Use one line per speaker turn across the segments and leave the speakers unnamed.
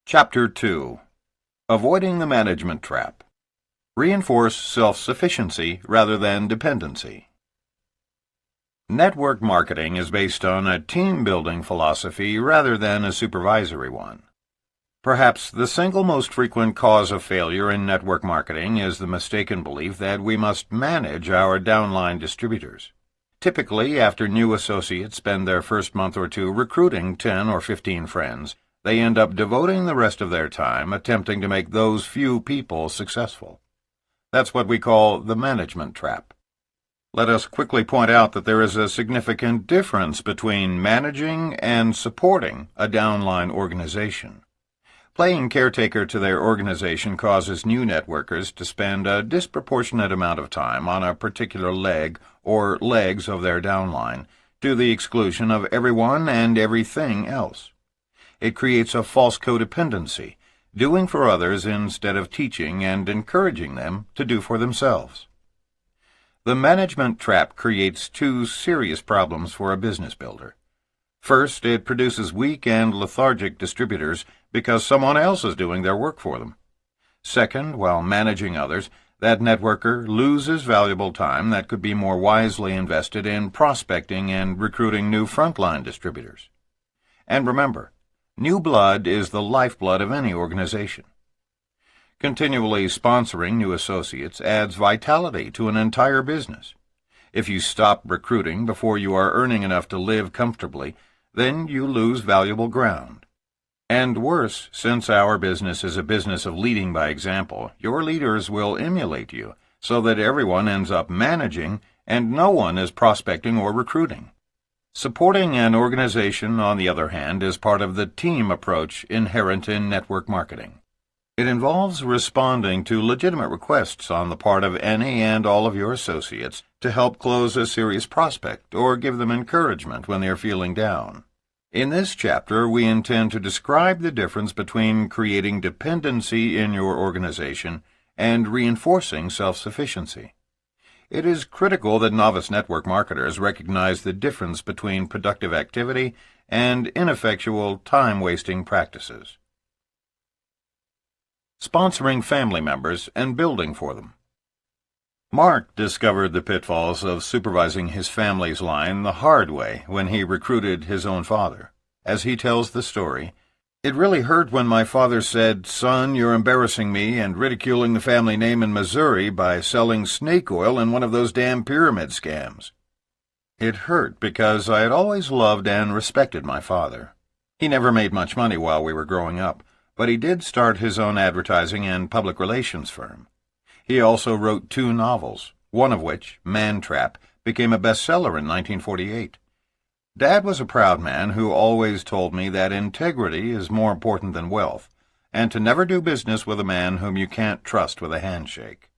Chapter 2. Avoiding the Management Trap. Reinforce self-sufficiency rather than dependency. Network marketing is based on a team-building philosophy rather than a supervisory one. Perhaps the single most frequent cause of failure in network marketing is the mistaken belief that we must manage our downline distributors. Typically, after new associates spend their first month or two recruiting 10 or 15 friends, they end up devoting the rest of their time attempting to make those few people successful. That's what we call the management trap. Let us quickly point out that there is a significant difference between managing and supporting a downline organization. Playing caretaker to their organization causes new networkers to spend a disproportionate amount of time on a particular leg or legs of their downline, to the exclusion of everyone and everything else. It creates a false codependency, doing for others instead of teaching and encouraging them to do for themselves. The management trap creates two serious problems for a business builder. First, it produces weak and lethargic distributors because someone else is doing their work for them. Second, while managing others, that networker loses valuable time that could be more wisely invested in prospecting and recruiting new frontline distributors. And remember, new blood is the lifeblood of any organization. Continually sponsoring new associates adds vitality to an entire business. If you stop recruiting before you are earning enough to live comfortably, then you lose valuable ground. And worse, since our business is a business of leading by example, your leaders will emulate you so that everyone ends up managing and no one is prospecting or recruiting. Supporting an organization, on the other hand, is part of the team approach inherent in network marketing. It involves responding to legitimate requests on the part of any and all of your associates to help close a serious prospect or give them encouragement when they are feeling down. In this chapter, we intend to describe the difference between creating dependency in your organization and reinforcing self-sufficiency. It is critical that novice network marketers recognize the difference between productive activity and ineffectual time-wasting practices. Sponsoring family members and building for them. Mark discovered the pitfalls of supervising his family's line the hard way when he recruited his own father. As he tells the story, "It really hurt when my father said, 'Son, you're embarrassing me and ridiculing the family name in Missouri by selling snake oil in one of those damn pyramid scams.' It hurt because I had always loved and respected my father. He never made much money while we were growing up, but he did start his own advertising and public relations firm. He also wrote 2 novels, one of which, Man Trap, became a bestseller in 1948. Dad was a proud man who always told me that integrity is more important than wealth, and to never do business with a man whom you can't trust with a handshake."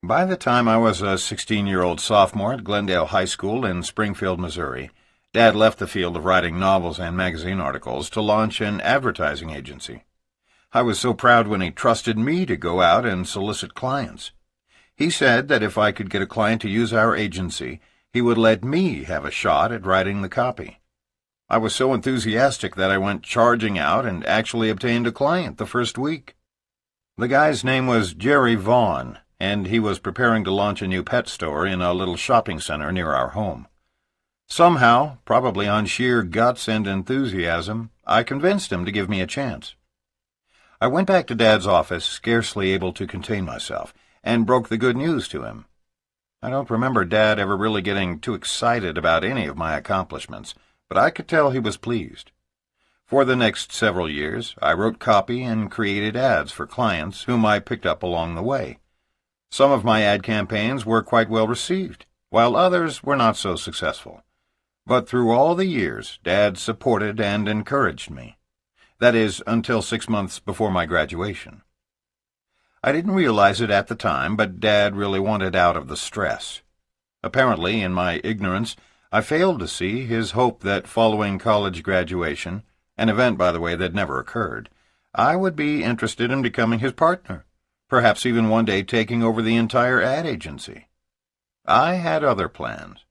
By the time I was a 16-year-old sophomore at Glendale High School in Springfield, Missouri, Dad left the field of writing novels and magazine articles to launch an advertising agency. I was so proud when he trusted me to go out and solicit clients. He said that if I could get a client to use our agency, he would let me have a shot at writing the copy. I was so enthusiastic that I went charging out and actually obtained a client the first week. The guy's name was Jerry Vaughn, and he was preparing to launch a new pet store in a little shopping center near our home. Somehow, probably on sheer guts and enthusiasm, I convinced him to give me a chance. I went back to Dad's office, scarcely able to contain myself, and broke the good news to him. I don't remember Dad ever really getting too excited about any of my accomplishments, but I could tell he was pleased. For the next several years, I wrote copy and created ads for clients whom I picked up along the way. Some of my ad campaigns were quite well received, while others were not so successful. But through all the years, Dad supported and encouraged me. That is, until 6 months before my graduation. I didn't realize it at the time, but Dad really wanted out of the stress. Apparently, in my ignorance, I failed to see his hope that following college graduation, an event, by the way, that never occurred, I would be interested in becoming his partner, perhaps even one day taking over the entire ad agency. I had other plans.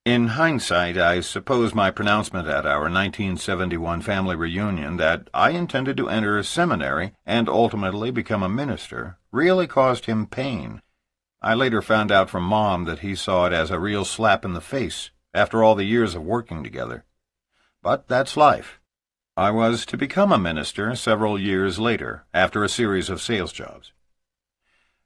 In hindsight, I suppose my pronouncement at our 1971 family reunion that I intended to enter a seminary and ultimately become a minister really caused him pain. I later found out from Mom that he saw it as a real slap in the face after all the years of working together. But that's life. I was to become a minister several years later, after a series of sales jobs.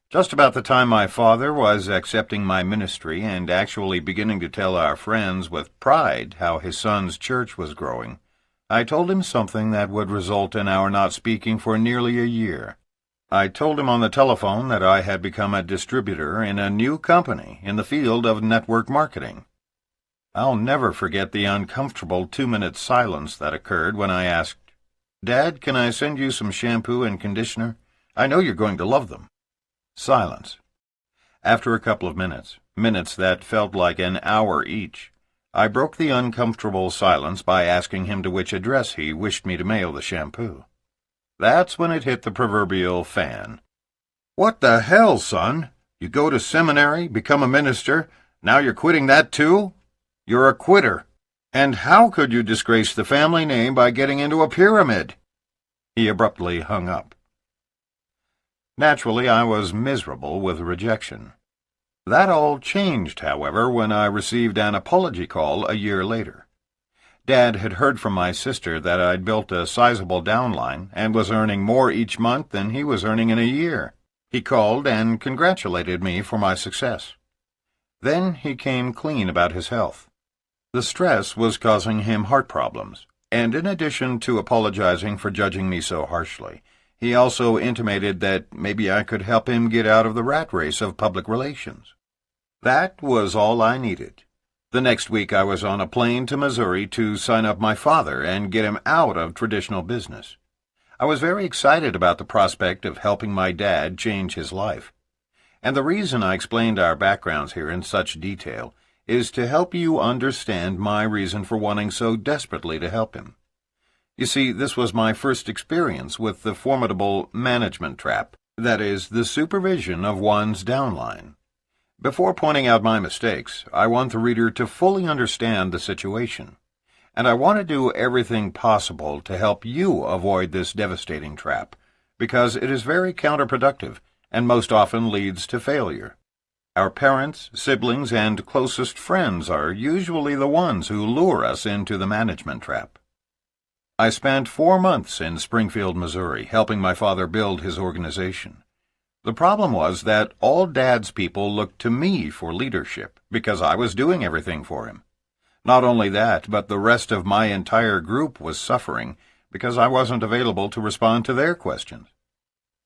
Just about the time my father was accepting my ministry and actually beginning to tell our friends with pride how his son's church was growing, I told him something that would result in our not speaking for nearly a year. I told him on the telephone that I had become a distributor in a new company in the field of network marketing. I'll never forget the uncomfortable 2-minute silence that occurred when I asked, "Dad, can I send you some shampoo and conditioner? I know you're going to love them." Silence. After a couple of minutes that felt like an hour each, I broke the uncomfortable silence by asking him to which address he wished me to mail the shampoo. That's when it hit the proverbial fan. "What the hell, son? You go to seminary, become a minister, now you're quitting that too? You're a quitter. And how could you disgrace the family name by getting into a pyramid?" He abruptly hung up. Naturally, I was miserable with rejection. That all changed, however, when I received an apology call a year later. Dad had heard from my sister that I'd built a sizable downline and was earning more each month than he was earning in a year. He called and congratulated me for my success. Then he came clean about his health. The stress was causing him heart problems, and in addition to apologizing for judging me so harshly, he also intimated that maybe I could help him get out of the rat race of public relations. That was all I needed. The next week I was on a plane to Missouri to sign up my father and get him out of traditional business. I was very excited about the prospect of helping my dad change his life. And the reason I explained our backgrounds here in such detail is to help you understand my reason for wanting so desperately to help him. You see, this was my first experience with the formidable management trap, that is, the supervision of one's downline. Before pointing out my mistakes, I want the reader to fully understand the situation, and I want to do everything possible to help you avoid this devastating trap, because it is very counterproductive and most often leads to failure. Our parents, siblings, and closest friends are usually the ones who lure us into the management trap. I spent 4 months in Springfield, Missouri, helping my father build his organization. The problem was that all Dad's people looked to me for leadership because I was doing everything for him. Not only that, but the rest of my entire group was suffering because I wasn't available to respond to their questions.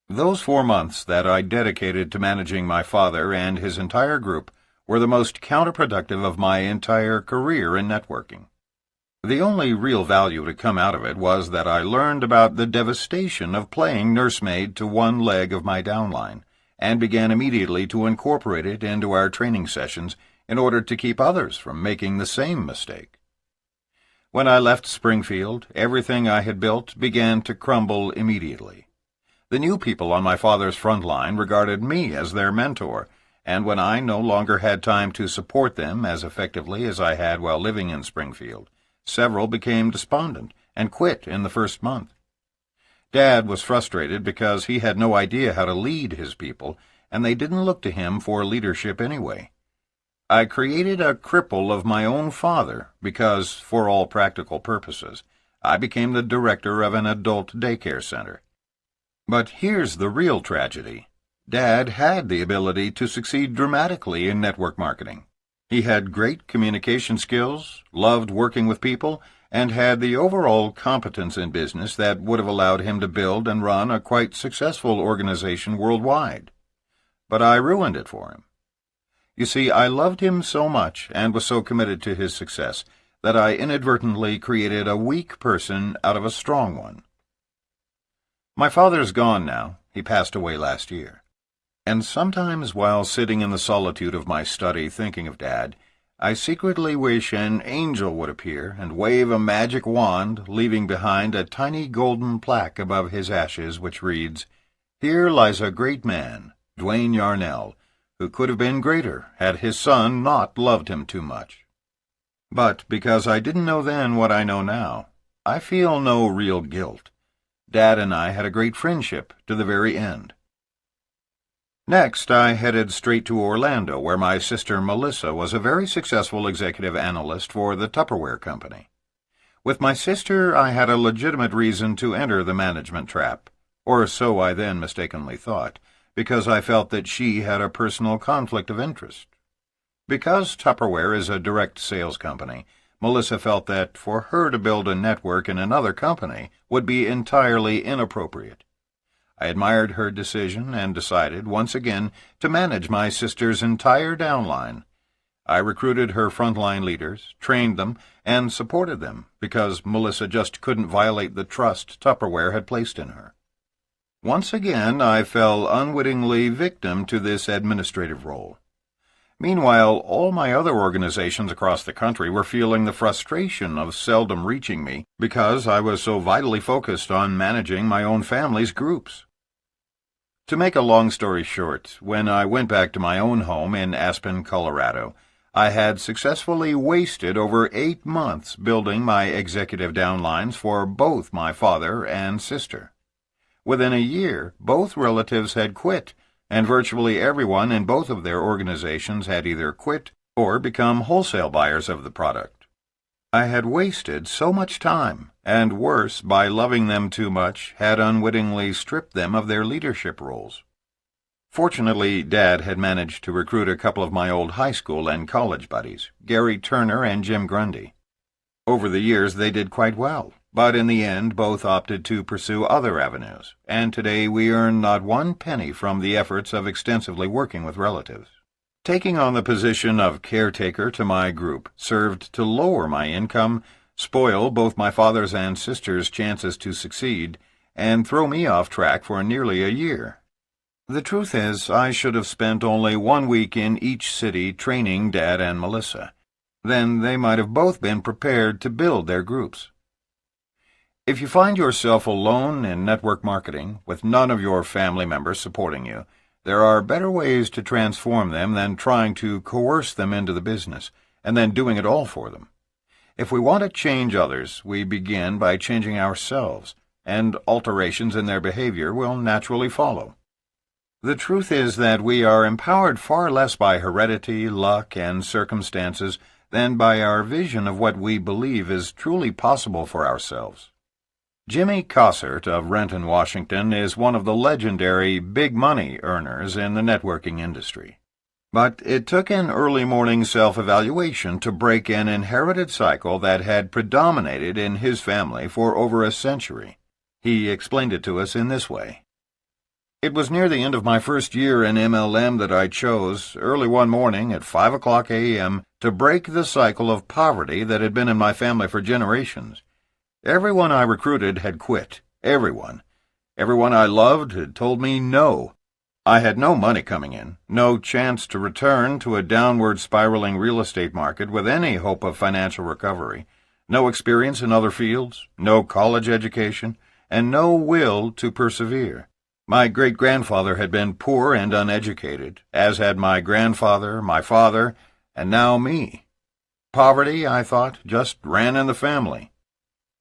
Those 4 months that I dedicated to managing my father and his entire group were the most counterproductive of my entire career in networking. The only real value to come out of it was that I learned about the devastation of playing nursemaid to one leg of my downline, and began immediately to incorporate it into our training sessions in order to keep others from making the same mistake. When I left Springfield, everything I had built began to crumble immediately. The new people on my father's front line regarded me as their mentor, and when I no longer had time to support them as effectively as I had while living in Springfield, several became despondent and quit in the first month. Dad was frustrated because he had no idea how to lead his people, and they didn't look to him for leadership anyway. I created a cripple of my own father because, for all practical purposes, I became the director of an adult daycare center. But here's the real tragedy. Dad had the ability to succeed dramatically in network marketing. He had great communication skills, loved working with people, and had the overall competence in business that would have allowed him to build and run a quite successful organization worldwide. But I ruined it for him. You see, I loved him so much and was so committed to his success that I inadvertently created a weak person out of a strong one. My father's gone now. He passed away last year. And sometimes while sitting in the solitude of my study thinking of Dad, I secretly wish an angel would appear and wave a magic wand, leaving behind a tiny golden plaque above his ashes which reads, "Here lies a great man, Yarnell, who could have been greater had his son not loved him too much." But because I didn't know then what I know now, I feel no real guilt. Dad and I had a great friendship to the very end. Next, I headed straight to Orlando, where my sister Melissa was a very successful executive analyst for the Tupperware Company. With my sister, I had a legitimate reason to enter the management trap, or so I then mistakenly thought, because I felt that she had a personal conflict of interest. Because Tupperware is a direct sales company, Melissa felt that for her to build a network in another company would be entirely inappropriate. I admired her decision and decided, once again, to manage my sister's entire downline. I recruited her frontline leaders, trained them, and supported them because Melissa just couldn't violate the trust Tupperware had placed in her. Once again, I fell unwittingly victim to this administrative role. Meanwhile, all my other organizations across the country were feeling the frustration of seldom reaching me because I was so vitally focused on managing my own family's groups. To make a long story short, when I went back to my own home in Aspen, Colorado, I had successfully wasted over 8 months building my executive downlines for both my father and sister. Within a year, both relatives had quit, and virtually everyone in both of their organizations had either quit or become wholesale buyers of the product. I had wasted so much time, and worse, by loving them too much, had unwittingly stripped them of their leadership roles. Fortunately, Dad had managed to recruit a couple of my old high school and college buddies, Gary Turner and Jim Grundy. Over the years, they did quite well, but in the end, both opted to pursue other avenues, and today we earn not one penny from the efforts of extensively working with relatives. Taking on the position of caretaker to my group served to lower my income, spoil both my father's and sister's chances to succeed, and throw me off track for nearly a year. The truth is, I should have spent only 1 week in each city training Dad and Melissa. Then they might have both been prepared to build their groups. If you find yourself alone in network marketing, with none of your family members supporting you, there are better ways to transform them than trying to coerce them into the business, and then doing it all for them. If we want to change others, we begin by changing ourselves, and alterations in their behavior will naturally follow. The truth is that we are empowered far less by heredity, luck, and circumstances than by our vision of what we believe is truly possible for ourselves. Jimmy Cossert of Renton, Washington, is one of the legendary big money earners in the networking industry. But it took an early morning self-evaluation to break an inherited cycle that had predominated in his family for over a century. He explained it to us in this way. It was near the end of my first year in MLM that I chose, early one morning at 5 o'clock a.m., to break the cycle of poverty that had been in my family for generations. Everyone I recruited had quit. Everyone. Everyone I loved had told me no. I had no money coming in, no chance to return to a downward spiraling real estate market with any hope of financial recovery, no experience in other fields, no college education, and no will to persevere. My great-grandfather had been poor and uneducated, as had my grandfather, my father, and now me. Poverty, I thought, just ran in the family.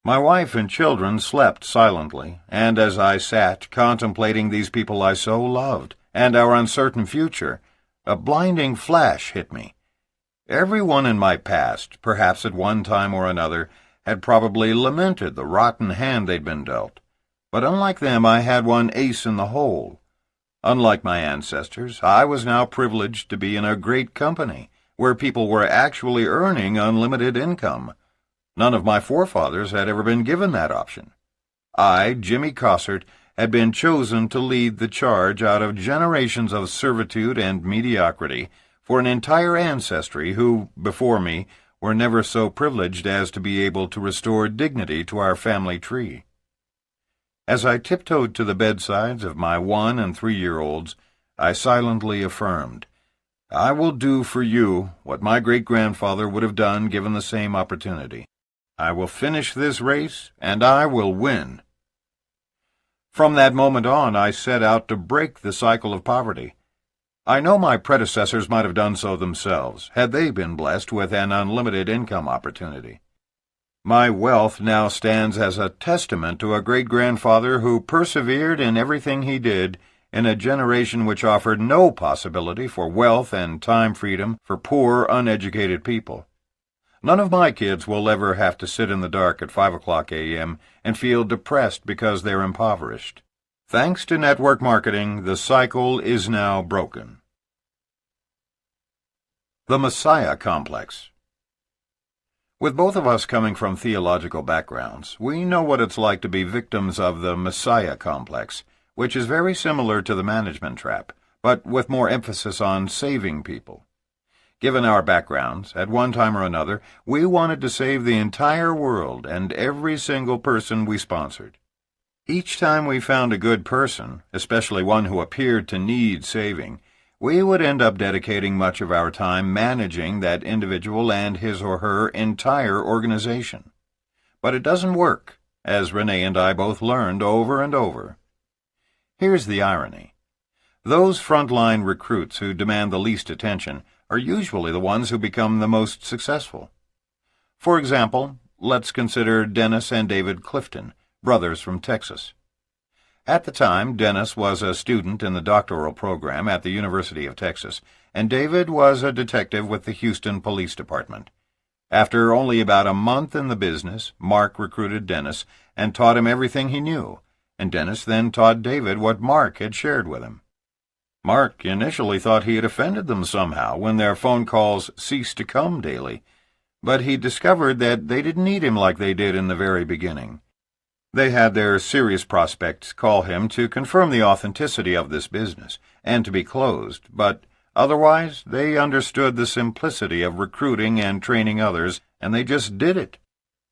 My wife and children slept silently, and as I sat contemplating these people I so loved, and our uncertain future, a blinding flash hit me. Everyone in my past, perhaps at one time or another, had probably lamented the rotten hand they'd been dealt. But unlike them, I had one ace in the hole. Unlike my ancestors, I was now privileged to be in a great company, where people were actually earning unlimited income. None of my forefathers had ever been given that option. I, Jimmy Cossert, had been chosen to lead the charge out of generations of servitude and mediocrity for an entire ancestry who, before me, were never so privileged as to be able to restore dignity to our family tree. As I tiptoed to the bedsides of my 1- and 3-year-olds, I silently affirmed, I will do for you what my great-grandfather would have done given the same opportunity. I will finish this race, and I will win. From that moment on, I set out to break the cycle of poverty. I know my predecessors might have done so themselves, had they been blessed with an unlimited income opportunity. My wealth now stands as a testament to a great-grandfather who persevered in everything he did in a generation which offered no possibility for wealth and time freedom for poor, uneducated people. None of my kids will ever have to sit in the dark at 5 o'clock a.m. and feel depressed because they're impoverished. Thanks to network marketing, the cycle is now broken. The Messiah Complex. With both of us coming from theological backgrounds, we know what it's like to be victims of the Messiah Complex, which is very similar to the management trap, but with more emphasis on saving people. Given our backgrounds, at one time or another, we wanted to save the entire world and every single person we sponsored. Each time we found a good person, especially one who appeared to need saving, we would end up dedicating much of our time managing that individual and his or her entire organization. But it doesn't work, as Rene and I both learned over and over. Here's the irony. Those frontline recruits who demand the least attention are usually the ones who become the most successful. For example, let's consider Dennis and David Clifton, brothers from Texas. At the time, Dennis was a student in the doctoral program at the University of Texas, and David was a detective with the Houston Police Department. After only about a month in the business, Mark recruited Dennis and taught him everything he knew, and Dennis then taught David what Mark had shared with him. Mark initially thought he had offended them somehow when their phone calls ceased to come daily, but he discovered that they didn't need him like they did in the very beginning. They had their serious prospects call him to confirm the authenticity of this business and to be closed, but otherwise they understood the simplicity of recruiting and training others, and they just did it.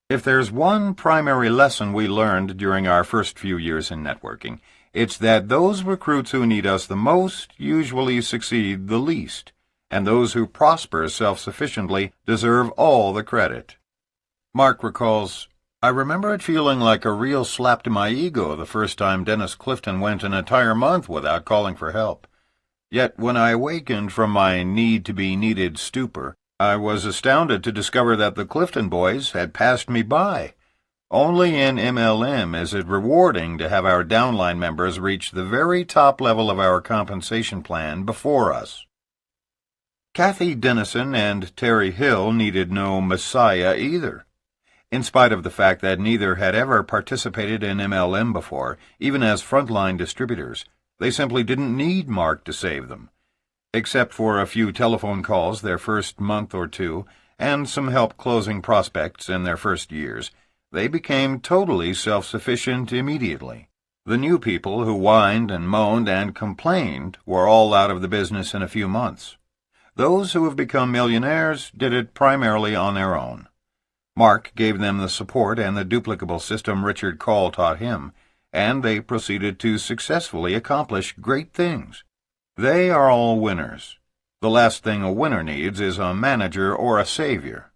If there's one primary lesson we learned during our first few years in networking, it's that those recruits who need us the most usually succeed the least, and those who prosper self-sufficiently deserve all the credit. Mark recalls, "I remember it feeling like a real slap to my ego the first time Dennis Clifton went an entire month without calling for help. Yet when I awakened from my need-to-be-needed stupor, I was astounded to discover that the Clifton boys had passed me by. Only in MLM is it rewarding to have our downline members reach the very top level of our compensation plan before us." Kathy Dennison and Terry Hill needed no Messiah either. In spite of the fact that neither had ever participated in MLM before, even as frontline distributors, they simply didn't need Mark to save them. Except for a few telephone calls their first month or two, and some help closing prospects in their first years, they became totally self-sufficient immediately. The new people who whined and moaned and complained were all out of the business in a few months. Those who have become millionaires did it primarily on their own. Mark gave them the support and the duplicable system Richard Call taught him, and they proceeded to successfully accomplish great things. They are all winners. The last thing a winner needs is a manager or a savior.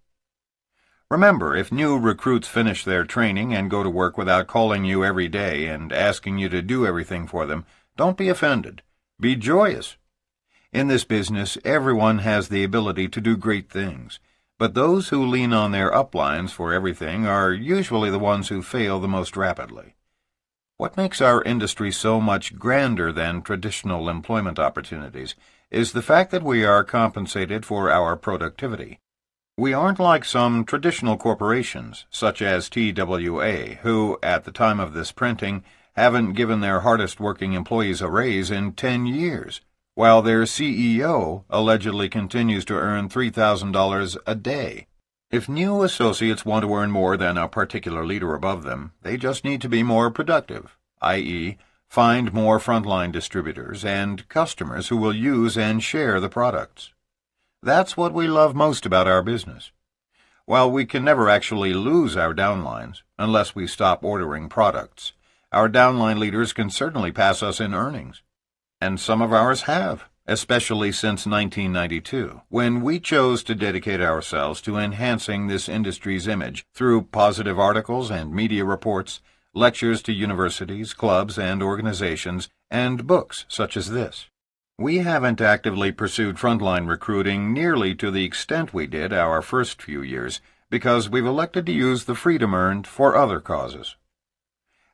Remember, if new recruits finish their training and go to work without calling you every day and asking you to do everything for them, don't be offended. Be joyous. In this business, everyone has the ability to do great things, but those who lean on their uplines for everything are usually the ones who fail the most rapidly. What makes our industry so much grander than traditional employment opportunities is the fact that we are compensated for our productivity. We aren't like some traditional corporations, such as TWA, who, at the time of this printing, haven't given their hardest-working employees a raise in 10 years, while their CEO allegedly continues to earn $3,000 a day. If new associates want to earn more than a particular leader above them, they just need to be more productive, i.e., find more frontline distributors and customers who will use and share the products. That's what we love most about our business. While we can never actually lose our downlines, unless we stop ordering products, our downline leaders can certainly pass us in earnings. And some of ours have, especially since 1992, when we chose to dedicate ourselves to enhancing this industry's image through positive articles and media reports, lectures to universities, clubs, and organizations, and books such as this. We haven't actively pursued frontline recruiting nearly to the extent we did our first few years because we've elected to use the freedom earned for other causes.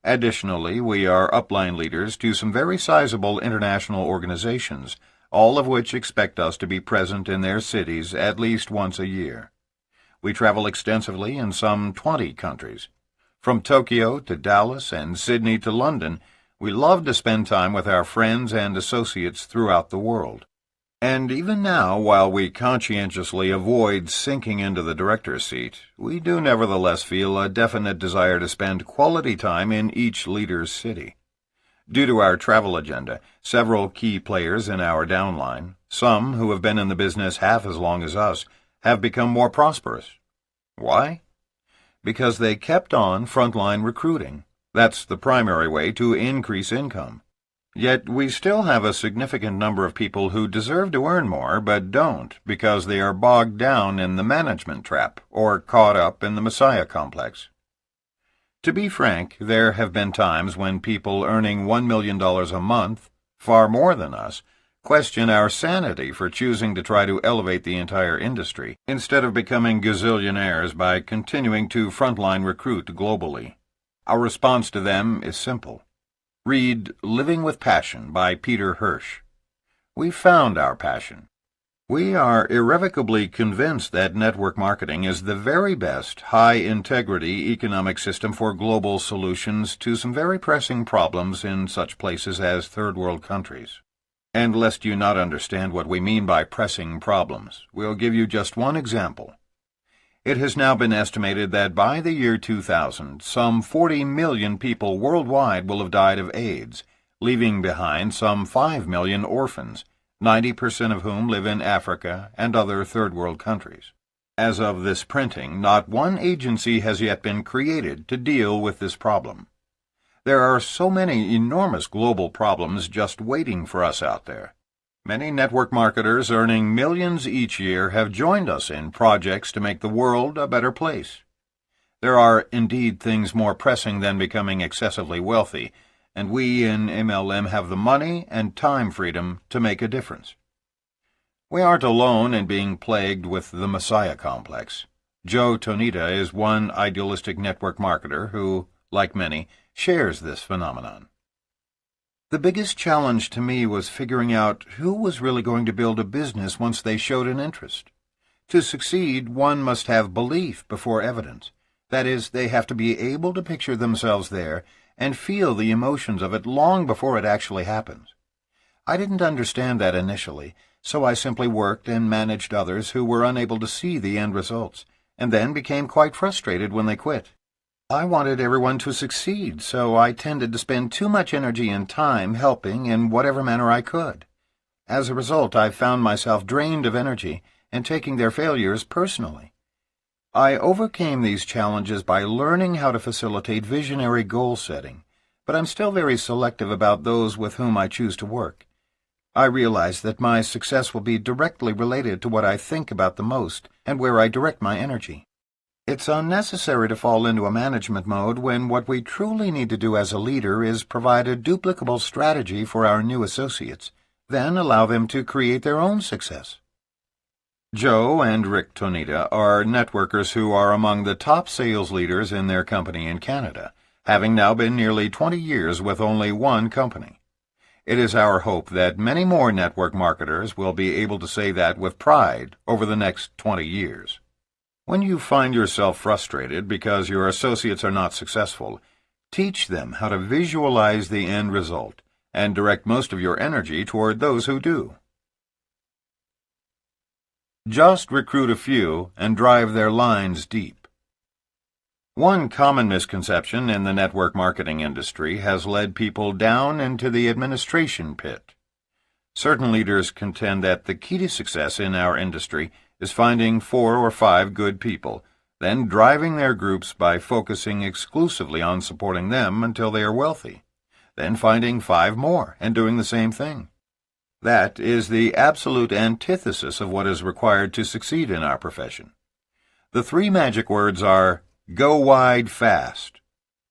Additionally, we are upline leaders to some very sizable international organizations, all of which expect us to be present in their cities at least once a year. We travel extensively in some 20 countries. From Tokyo to Dallas and Sydney to London, we love to spend time with our friends and associates throughout the world. And even now, while we conscientiously avoid sinking into the director's seat, we do nevertheless feel a definite desire to spend quality time in each leader's city. Due to our travel agenda, several key players in our downline, some who have been in the business half as long as us, have become more prosperous. Why? Because they kept on frontline recruiting. That's the primary way to increase income. Yet we still have a significant number of people who deserve to earn more but don't because they are bogged down in the management trap or caught up in the Messiah complex. To be frank, there have been times when people earning $1 million a month, far more than us, question our sanity for choosing to try to elevate the entire industry instead of becoming gazillionaires by continuing to frontline recruit globally. Our response to them is simple. Read Living with Passion by Peter Hirsch. We found our passion. We are irrevocably convinced that network marketing is the very best high-integrity economic system for global solutions to some very pressing problems in such places as third-world countries. And lest you not understand what we mean by pressing problems, we'll give you just one example. It has now been estimated that by the year 2000, some 40 million people worldwide will have died of AIDS, leaving behind some 5 million orphans, 90% of whom live in Africa and other third-world countries. As of this printing, not one agency has yet been created to deal with this problem. There are so many enormous global problems just waiting for us out there. Many network marketers earning millions each year have joined us in projects to make the world a better place. There are indeed things more pressing than becoming excessively wealthy, and we in MLM have the money and time freedom to make a difference. We aren't alone in being plagued with the Messiah complex. Joe Tonita is one idealistic network marketer who, like many, shares this phenomenon. The biggest challenge to me was figuring out who was really going to build a business once they showed an interest. To succeed, one must have belief before evidence. That is, they have to be able to picture themselves there and feel the emotions of it long before it actually happens. I didn't understand that initially, so I simply worked and managed others who were unable to see the end results, and then became quite frustrated when they quit. I wanted everyone to succeed, so I tended to spend too much energy and time helping in whatever manner I could. As a result, I found myself drained of energy and taking their failures personally. I overcame these challenges by learning how to facilitate visionary goal setting, but I'm still very selective about those with whom I choose to work. I realize that my success will be directly related to what I think about the most and where I direct my energy. It's unnecessary to fall into a management mode when what we truly need to do as a leader is provide a duplicable strategy for our new associates, then allow them to create their own success. Joe and Rick Tonita are networkers who are among the top sales leaders in their company in Canada, having now been nearly 20 years with only one company. It is our hope that many more network marketers will be able to say that with pride over the next 20 years. When you find yourself frustrated because your associates are not successful, teach them how to visualize the end result and direct most of your energy toward those who do. Just recruit a few and drive their lines deep. One common misconception in the network marketing industry has led people down into the administration pit. Certain leaders contend that the key to success in our industry is finding 4 or 5 good people, then driving their groups by focusing exclusively on supporting them until they are wealthy, then finding 5 more and doing the same thing. That is the absolute antithesis of what is required to succeed in our profession. The 3 magic words are, go wide fast,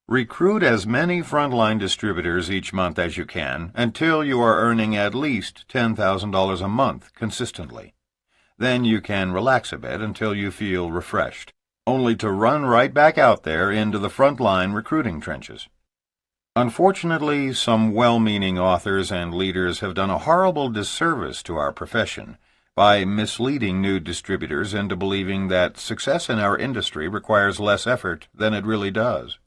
Recruit as many frontline distributors each month as you can until you are earning at least $10,000 a month consistently. Then you can relax a bit until you feel refreshed, only to run right back out there into the frontline recruiting trenches. Unfortunately, some well-meaning authors and leaders have done a horrible disservice to our profession by misleading new distributors into believing that success in our industry requires less effort than it really does.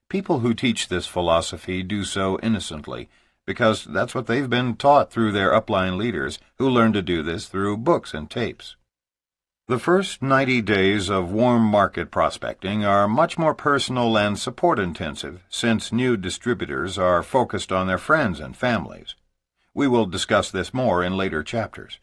People who teach this philosophy do so innocently, because that's what they've been taught through their upline leaders, who learned to do this through books and tapes. The first 90 days of warm market prospecting are much more personal and support-intensive, since new distributors are focused on their friends and families. We will discuss this more in later chapters.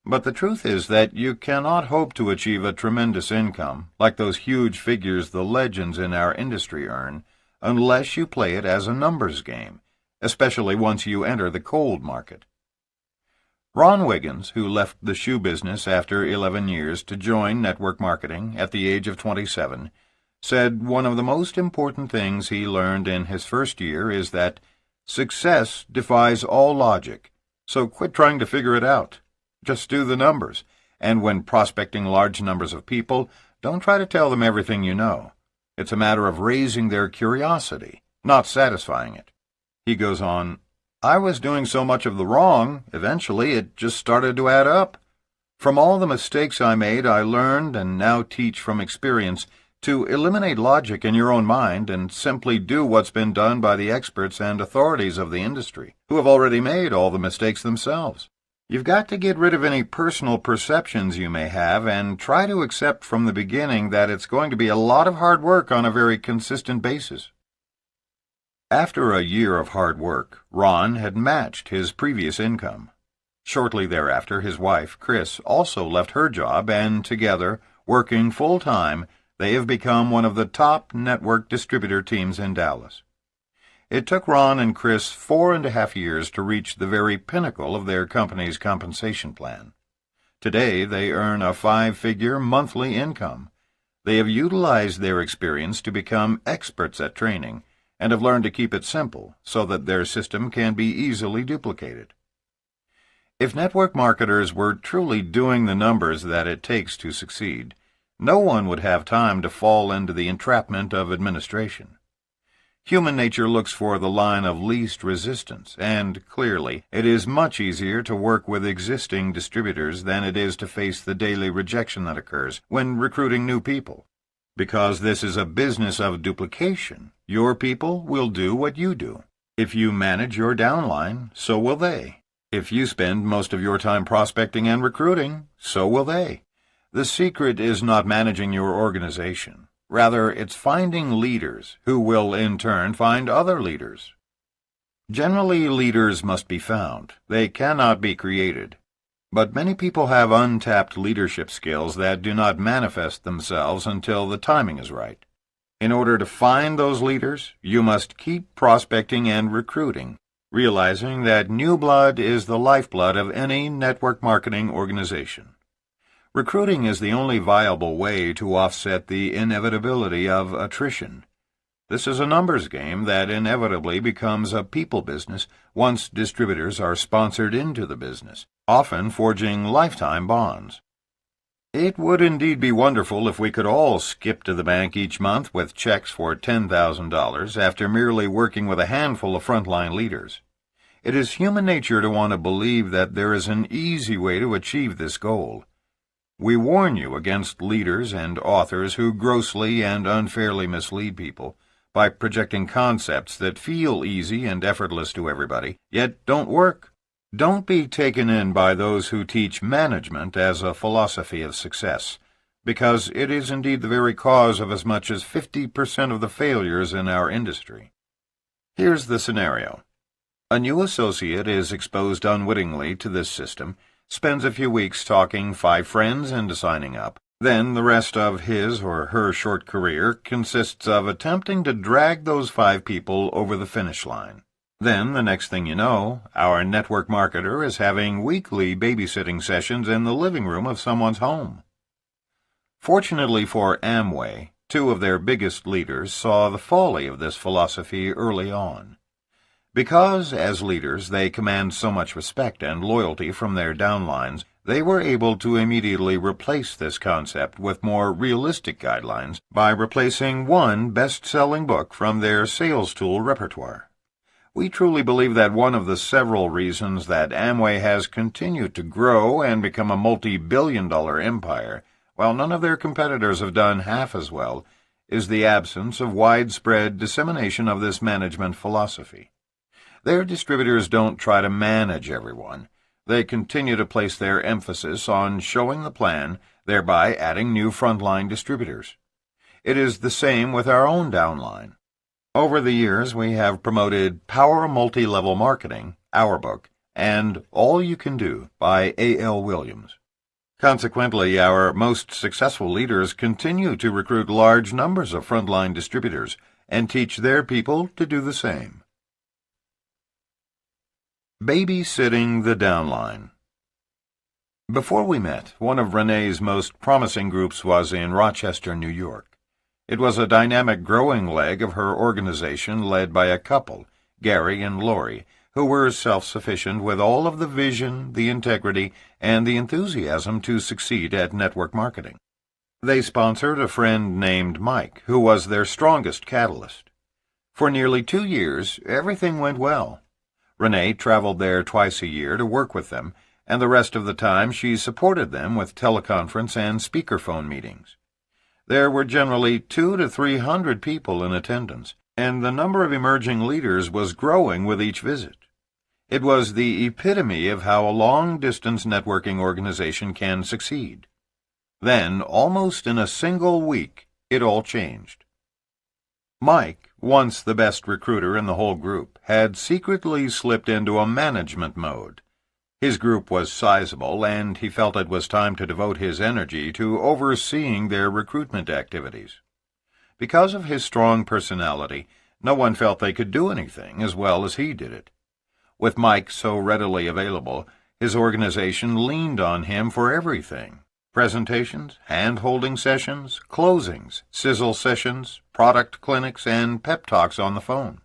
But the truth is that you cannot hope to achieve a tremendous income, like those huge figures the legends in our industry earn, unless you play it as a numbers game, especially once you enter the cold market. Ron Wiggins, who left the shoe business after 11 years to join network marketing at the age of 27, said one of the most important things he learned in his first year is that success defies all logic, so quit trying to figure it out. Just do the numbers, and when prospecting large numbers of people, don't try to tell them everything you know. It's a matter of raising their curiosity, not satisfying it. He goes on, I was doing so much of the wrong, eventually it just started to add up. From all the mistakes I made, I learned and now teach from experience to eliminate logic in your own mind and simply do what's been done by the experts and authorities of the industry, who have already made all the mistakes themselves. You've got to get rid of any personal perceptions you may have and try to accept from the beginning that it's going to be a lot of hard work on a very consistent basis. After a year of hard work, Ron had matched his previous income. Shortly thereafter, his wife, Chris, also left her job, and together, working full-time, they have become one of the top network distributor teams in Dallas. It took Ron and Chris 4.5 years to reach the very pinnacle of their company's compensation plan. Today, they earn a 5-figure monthly income. They have utilized their experience to become experts at training, and have learned to keep it simple so that their system can be easily duplicated. If network marketers were truly doing the numbers that it takes to succeed, no one would have time to fall into the entrapment of administration. Human nature looks for the line of least resistance, and, clearly, it is much easier to work with existing distributors than it is to face the daily rejection that occurs when recruiting new people. Because this is a business of duplication, your people will do what you do. If you manage your downline, so will they. If you spend most of your time prospecting and recruiting, so will they. The secret is not managing your organization. Rather, it's finding leaders who will, in turn, find other leaders. Generally, leaders must be found. They cannot be created. But many people have untapped leadership skills that do not manifest themselves until the timing is right. In order to find those leaders, you must keep prospecting and recruiting, realizing that new blood is the lifeblood of any network marketing organization. Recruiting is the only viable way to offset the inevitability of attrition. This is a numbers game that inevitably becomes a people business once distributors are sponsored into the business, often forging lifetime bonds. It would indeed be wonderful if we could all skip to the bank each month with checks for $10,000 after merely working with a handful of frontline leaders. It is human nature to want to believe that there is an easy way to achieve this goal. We warn you against leaders and authors who grossly and unfairly mislead people by projecting concepts that feel easy and effortless to everybody, yet don't work. Don't be taken in by those who teach management as a philosophy of success, because it is indeed the very cause of as much as 50% of the failures in our industry. Here's the scenario. A new associate is exposed unwittingly to this system, spends a few weeks talking 5 friends into signing up. Then the rest of his or her short career consists of attempting to drag those 5 people over the finish line. Then, the next thing you know, our network marketer is having weekly babysitting sessions in the living room of someone's home. Fortunately for Amway, Two of their biggest leaders saw the folly of this philosophy early on. Because, as leaders, they command so much respect and loyalty from their downlines, they were able to immediately replace this concept with more realistic guidelines by replacing one best-selling book from their sales tool repertoire. We truly believe that one of the several reasons that Amway has continued to grow and become a multi-billion-dollar empire, while none of their competitors have done half as well, is the absence of widespread dissemination of this management philosophy. Their distributors don't try to manage everyone. They continue to place their emphasis on showing the plan, thereby adding new frontline distributors. It is the same with our own downline. Over the years, we have promoted Power Multi-Level Marketing, our book, and All You Can Do by A.L. Williams. Consequently, our most successful leaders continue to recruit large numbers of frontline distributors and teach their people to do the same. Babysitting the downline. Before we met, one of Rene's most promising groups was in Rochester, New York. It was a dynamic growing leg of her organization led by a couple, Gary and Lori, who were self-sufficient with all of the vision, the integrity, and the enthusiasm to succeed at network marketing. They sponsored a friend named Mike, who was their strongest catalyst. For nearly 2 years, everything went well. Rene traveled there twice a year to work with them, and the rest of the time she supported them with teleconference and speakerphone meetings. There were generally 200 to 300 people in attendance, and the number of emerging leaders was growing with each visit. It was the epitome of how a long-distance networking organization can succeed. Then, almost in a single week, it all changed. Mike, once the best recruiter in the whole group, had secretly slipped into a management mode. His group was sizable, and he felt it was time to devote his energy to overseeing their recruitment activities. Because of his strong personality, no one felt they could do anything as well as he did it. With Mike so readily available, his organization leaned on him for everything. Presentations, hand-holding sessions, closings, sizzle sessions, product clinics, and pep talks on the phone.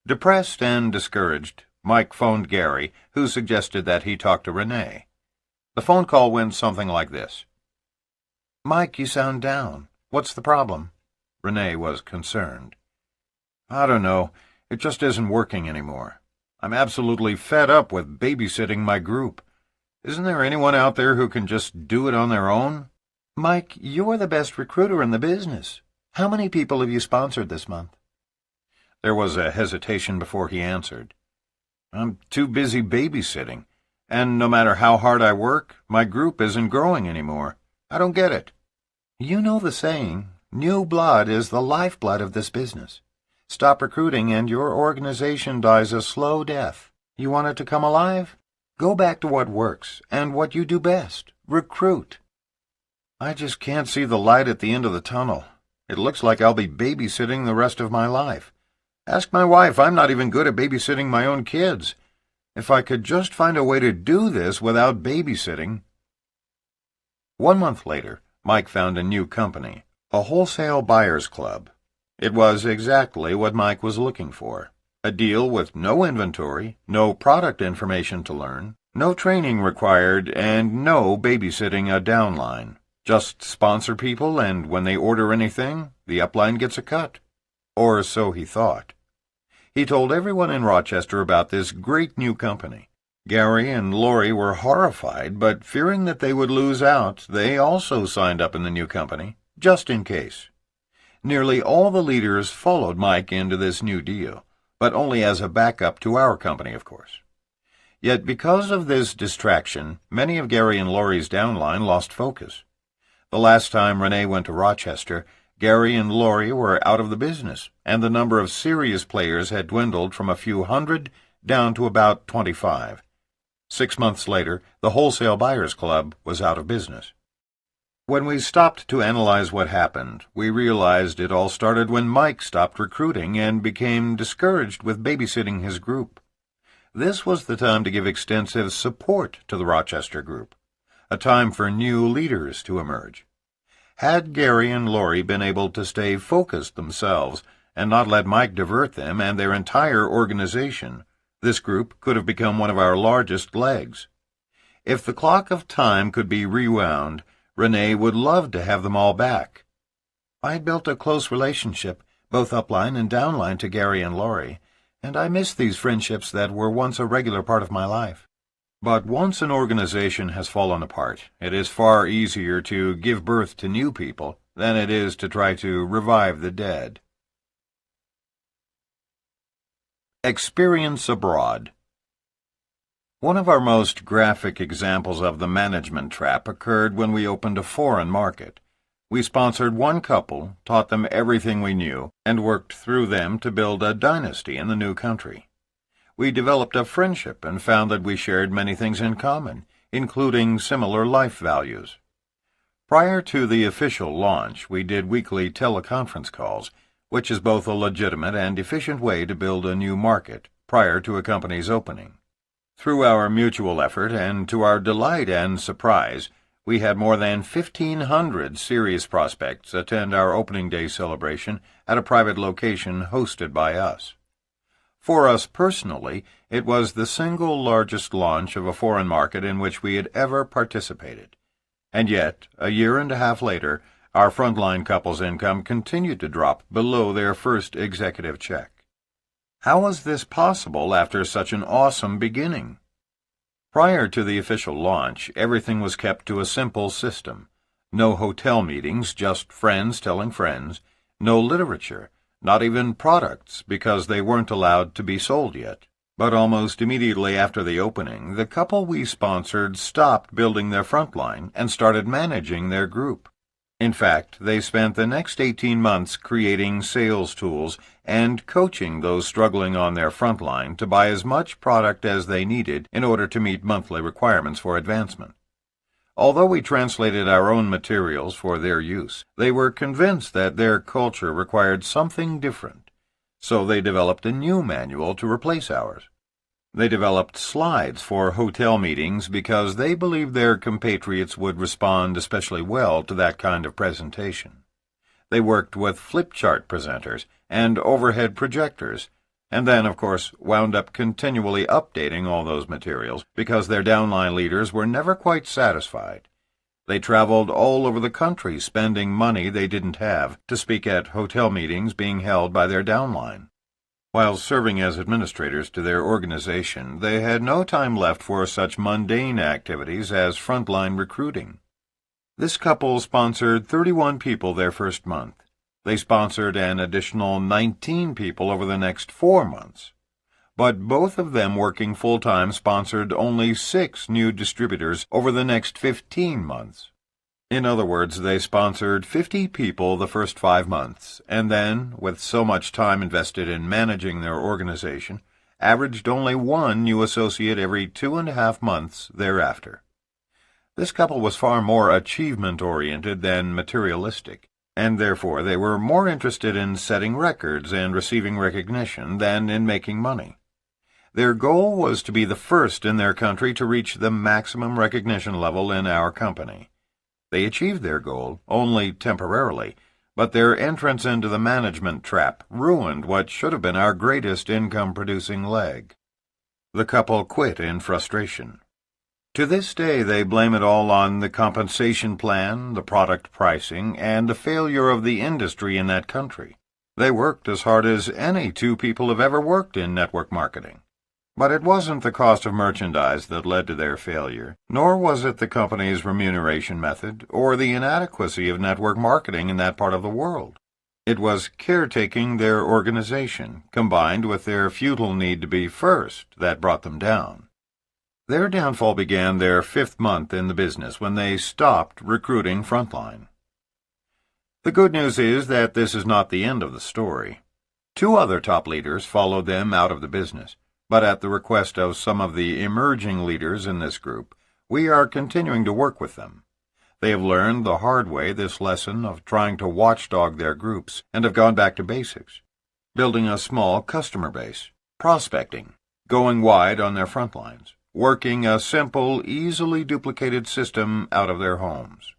Depressed and discouraged, Mike phoned Gary, who suggested that he talk to Rene. The phone call went something like this. "Mike, you sound down. What's the problem?" Rene was concerned. "I don't know. It just isn't working anymore. I'm absolutely fed up with babysitting my group. Isn't there anyone out there who can just do it on their own?" "Mike, you're the best recruiter in the business. How many people have you sponsored this month?" There was a hesitation before he answered. "I'm too busy babysitting, and no matter how hard I work, my group isn't growing anymore. I don't get it." "You know the saying, new blood is the lifeblood of this business. Stop recruiting and your organization dies a slow death. You want it to come alive? Go back to what works and what you do best. Recruit." "I just can't see the light at the end of the tunnel. It looks like I'll be babysitting the rest of my life. Ask my wife, I'm not even good at babysitting my own kids. If I could just find a way to do this without babysitting." 1 month later, Mike found a new company, a wholesale buyers club. It was exactly what Mike was looking for. A deal with no inventory, no product information to learn, no training required, and no babysitting a downline. Just sponsor people, and when they order anything, the upline gets a cut. Or so he thought. He told everyone in Rochester about this great new company. Gary and Lori were horrified, but fearing that they would lose out, they also signed up in the new company, just in case. Nearly all the leaders followed Mike into this new deal, but only as a backup to our company, of course. Yet because of this distraction, many of Gary and Lori's downline lost focus. The last time Rene went to Rochester, Gary and Lori were out of the business, and the number of serious players had dwindled from a few hundred down to about 25. 6 months later, the Wholesale Buyers Club was out of business. When we stopped to analyze what happened, we realized it all started when Mike stopped recruiting and became discouraged with babysitting his group. This was the time to give extensive support to the Rochester group, a time for new leaders to emerge. Had Gary and Laurie been able to stay focused themselves and not let Mike divert them and their entire organization, this group could have become one of our largest legs. If the clock of time could be rewound, Rene would love to have them all back. I had built a close relationship, both upline and downline, to Gary and Laurie, and I miss these friendships that were once a regular part of my life. But once an organization has fallen apart, it is far easier to give birth to new people than it is to try to revive the dead. Experience abroad. One of our most graphic examples of the management trap occurred when we opened a foreign market. We sponsored one couple, taught them everything we knew, and worked through them to build a dynasty in the new country. We developed a friendship and found that we shared many things in common, including similar life values. Prior to the official launch, we did weekly teleconference calls, which is both a legitimate and efficient way to build a new market prior to a company's opening. Through our mutual effort, and to our delight and surprise, we had more than 1,500 serious prospects attend our opening day celebration at a private location hosted by us. For us personally, it was the single largest launch of a foreign market in which we had ever participated. And yet, a year and a half later, our frontline couple's income continued to drop below their first executive check. How was this possible after such an awesome beginning? Prior to the official launch, everything was kept to a simple system. No hotel meetings, just friends telling friends. No literature, not even products, because they weren't allowed to be sold yet. But almost immediately after the opening, the couple we sponsored stopped building their frontline and started managing their group. In fact, they spent the next 18 months creating sales tools and coaching those struggling on their front line to buy as much product as they needed in order to meet monthly requirements for advancement. Although we translated our own materials for their use, they were convinced that their culture required something different, so they developed a new manual to replace ours. They developed slides for hotel meetings because they believed their compatriots would respond especially well to that kind of presentation. They worked with flip chart presenters and overhead projectors, and then, of course, wound up continually updating all those materials because their downline leaders were never quite satisfied. They traveled all over the country spending money they didn't have to speak at hotel meetings being held by their downline. While serving as administrators to their organization, they had no time left for such mundane activities as frontline recruiting. This couple sponsored 31 people their first month. They sponsored an additional 19 people over the next 4 months. But both of them working full-time sponsored only 6 new distributors over the next 15 months. In other words, they sponsored 50 people the first 5 months, and then, with so much time invested in managing their organization, averaged only 1 new associate every 2.5 months thereafter. This couple was far more achievement-oriented than materialistic, and therefore they were more interested in setting records and receiving recognition than in making money. Their goal was to be the first in their country to reach the maximum recognition level in our company. They achieved their goal, only temporarily, but their entrance into the management trap ruined what should have been our greatest income-producing leg. The couple quit in frustration. To this day, they blame it all on the compensation plan, the product pricing, and the failure of the industry in that country. They worked as hard as any 2 people have ever worked in network marketing. But it wasn't the cost of merchandise that led to their failure, nor was it the company's remuneration method or the inadequacy of network marketing in that part of the world. It was caretaking their organization, combined with their futile need to be first, that brought them down. Their downfall began their 5th month in the business when they stopped recruiting frontline. The good news is that this is not the end of the story. 2 other top leaders followed them out of the business. But at the request of some of the emerging leaders in this group, we are continuing to work with them. They have learned the hard way this lesson of trying to watchdog their groups and have gone back to basics, building a small customer base, prospecting, going wide on their front lines, working a simple, easily duplicated system out of their homes.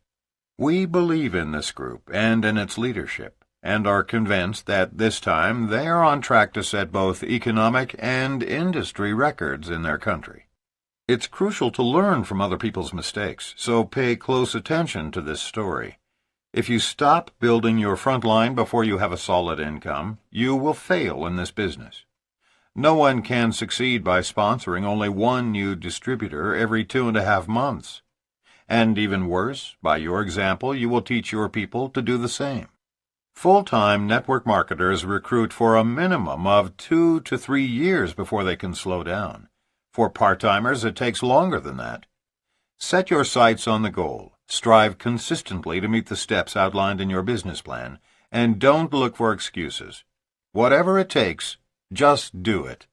We believe in this group and in its leadership, and are convinced that this time they are on track to set both economic and industry records in their country. It's crucial to learn from other people's mistakes, so pay close attention to this story. If you stop building your front line before you have a solid income, you will fail in this business. No one can succeed by sponsoring only one new distributor every 2.5 months. And even worse, by your example, you will teach your people to do the same. Full-time network marketers recruit for a minimum of 2 to 3 years before they can slow down. For part-timers, it takes longer than that. Set your sights on the goal. Strive consistently to meet the steps outlined in your business plan, and don't look for excuses. Whatever it takes, just do it.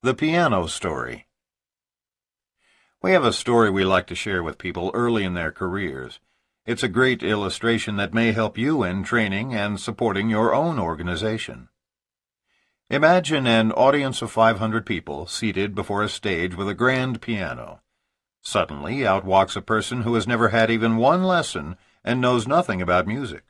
The Piano Story. We have a story we like to share with people early in their careers. It's a great illustration that may help you in training and supporting your own organization. Imagine an audience of 500 people seated before a stage with a grand piano. Suddenly, out walks a person who has never had even one lesson and knows nothing about music.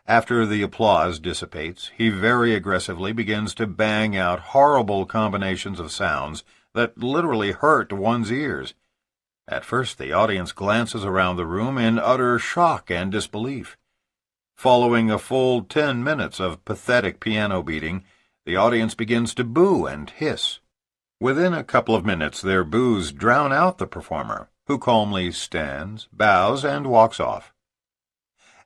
After the applause dissipates, he very aggressively begins to bang out horrible combinations of sounds that literally hurt one's ears. At first, the audience glances around the room in utter shock and disbelief. Following a full 10 minutes of pathetic piano beating, the audience begins to boo and hiss. Within a couple of minutes, their boos drown out the performer, who calmly stands, bows, and walks off.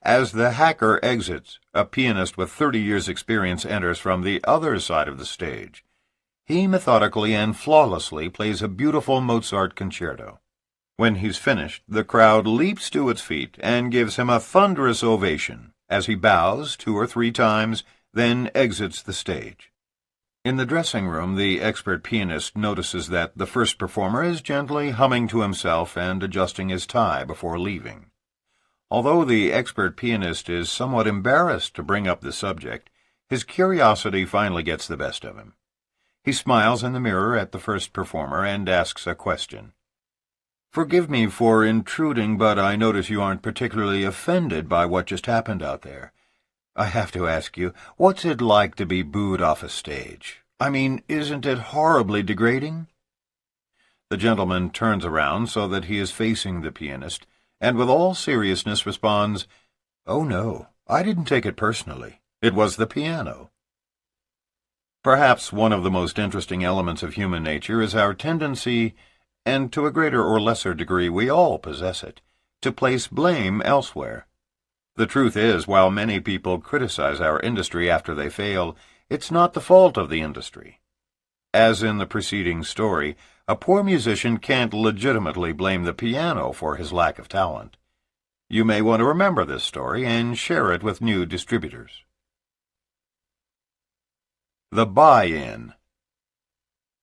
As the hacker exits, a pianist with 30 years' experience enters from the other side of the stage. He methodically and flawlessly plays a beautiful Mozart concerto. When he's finished, the crowd leaps to its feet and gives him a thunderous ovation as he bows 2 or 3 times, then exits the stage. In the dressing room, the expert pianist notices that the first performer is gently humming to himself and adjusting his tie before leaving. Although the expert pianist is somewhat embarrassed to bring up the subject, his curiosity finally gets the best of him. He smiles in the mirror at the first performer and asks a question. "Forgive me for intruding, but I notice you aren't particularly offended by what just happened out there. I have to ask you, what's it like to be booed off a stage? I mean, isn't it horribly degrading?" The gentleman turns around so that he is facing the pianist, and with all seriousness responds, "Oh no, I didn't take it personally. It was the piano." Perhaps one of the most interesting elements of human nature is our tendency, and to a greater or lesser degree we all possess it, to place blame elsewhere. The truth is, while many people criticize our industry after they fail, it's not the fault of the industry. As in the preceding story, a poor musician can't legitimately blame the piano for his lack of talent. You may want to remember this story and share it with new distributors. The buy-in.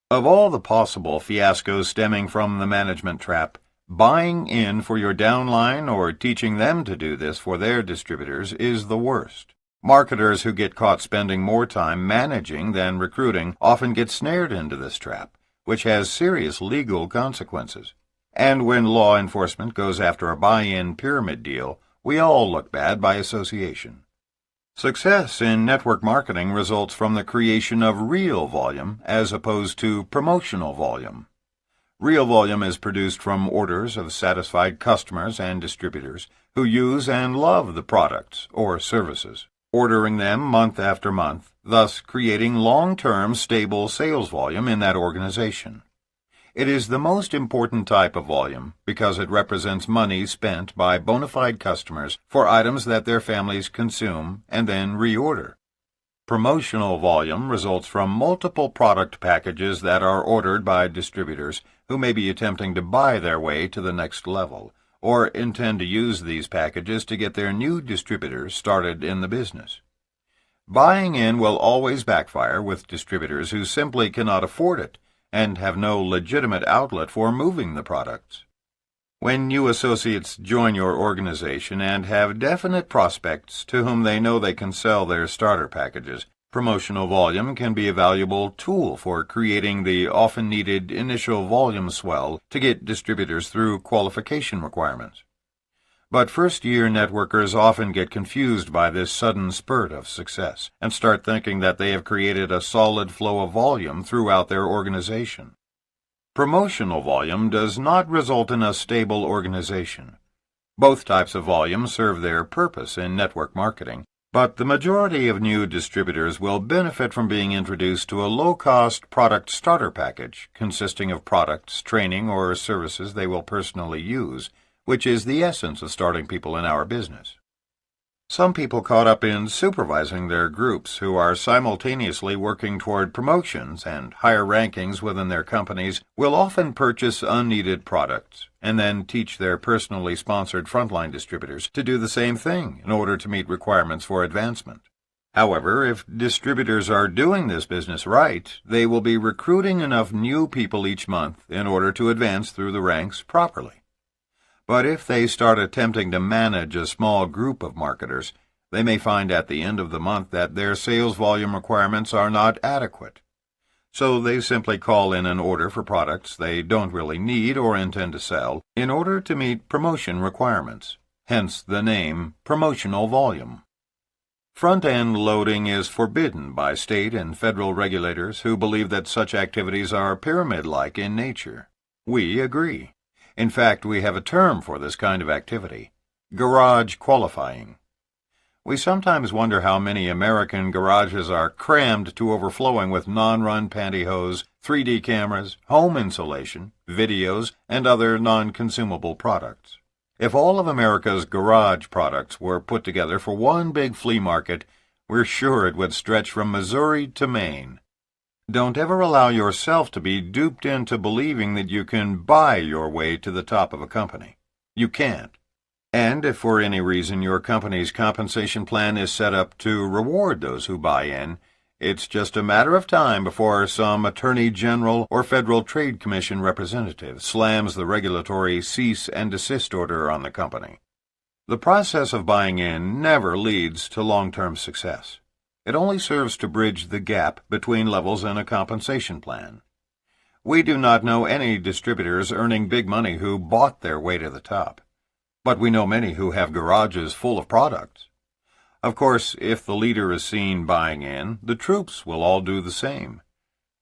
Of all the possible fiascos stemming from the management trap, buying in for your downline or teaching them to do this for their distributors is the worst. Marketers who get caught spending more time managing than recruiting often get snared into this trap, which has serious legal consequences. And when law enforcement goes after a buy-in pyramid deal, we all look bad by association. Success in network marketing results from the creation of real volume as opposed to promotional volume. Real volume is produced from orders of satisfied customers and distributors who use and love the products or services, ordering them month after month, thus creating long-term stable sales volume in that organization. It is the most important type of volume because it represents money spent by bona fide customers for items that their families consume and then reorder. Promotional volume results from multiple product packages that are ordered by distributors who may be attempting to buy their way to the next level, or intend to use these packages to get their new distributors started in the business. Buying in will always backfire with distributors who simply cannot afford it and have no legitimate outlet for moving the products. When new associates join your organization and have definite prospects to whom they know they can sell their starter packages, Promotional volume can be a valuable tool for creating the often needed initial volume swell to get distributors through qualification requirements. But first-year networkers often get confused by this sudden spurt of success and start thinking that they have created a solid flow of volume throughout their organization. Promotional volume does not result in a stable organization. Both types of volume serve their purpose in network marketing, but the majority of new distributors will benefit from being introduced to a low-cost product starter package consisting of products, training, or services they will personally use, which is the essence of starting people in our business. Some people caught up in supervising their groups who are simultaneously working toward promotions and higher rankings within their companies will often purchase unneeded products and then teach their personally sponsored frontline distributors to do the same thing in order to meet requirements for advancement. However, if distributors are doing this business right, they will be recruiting enough new people each month in order to advance through the ranks properly. But if they start attempting to manage a small group of marketers, they may find at the end of the month that their sales volume requirements are not adequate. So they simply call in an order for products they don't really need or intend to sell in order to meet promotion requirements, hence the name promotional volume. Front-end loading is forbidden by state and federal regulators who believe that such activities are pyramid-like in nature. We agree. In fact, we have a term for this kind of activity: garage qualifying. We sometimes wonder how many American garages are crammed to overflowing with non-run pantyhose, 3D cameras, home insulation, videos, and other non-consumable products. If all of America's garage products were put together for one big flea market, we're sure it would stretch from Missouri to Maine. Don't ever allow yourself to be duped into believing that you can buy your way to the top of a company. You can't. And if for any reason your company's compensation plan is set up to reward those who buy in, it's just a matter of time before some Attorney General or Federal Trade Commission representative slams the regulatory cease and desist order on the company. The process of buying in never leads to long-term success. It only serves to bridge the gap between levels in a compensation plan. We do not know any distributors earning big money who bought their way to the top, but we know many who have garages full of products. Of course, if the leader is seen buying in, the troops will all do the same.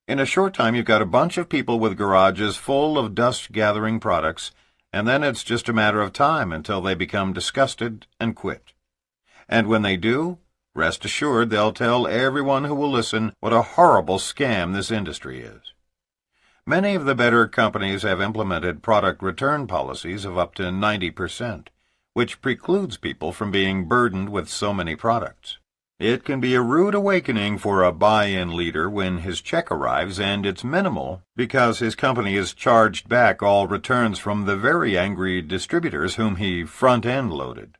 In a short time, you've got a bunch of people with garages full of dust-gathering products, and then it's just a matter of time until they become disgusted and quit. And when they do, rest assured they'll tell everyone who will listen what a horrible scam this industry is. Many of the better companies have implemented product return policies of up to 90%, which precludes people from being burdened with so many products. It can be a rude awakening for a buy-in leader when his check arrives and it's minimal because his company has charged back all returns from the very angry distributors whom he front-end loaded.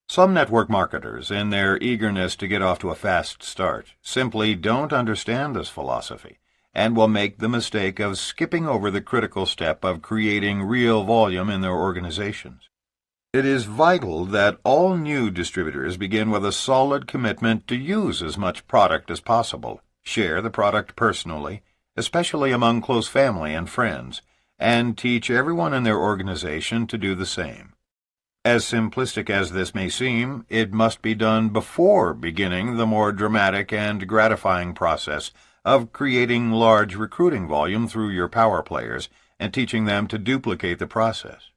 Some network marketers, in their eagerness to get off to a fast start, simply don't understand this philosophy and will make the mistake of skipping over the critical step of creating real volume in their organizations. It is vital that all new distributors begin with a solid commitment to use as much product as possible, share the product personally, especially among close family and friends, and teach everyone in their organization to do the same. As simplistic as this may seem, it must be done before beginning the more dramatic and gratifying process of creating large recruiting volume through your power players and teaching them to duplicate the process.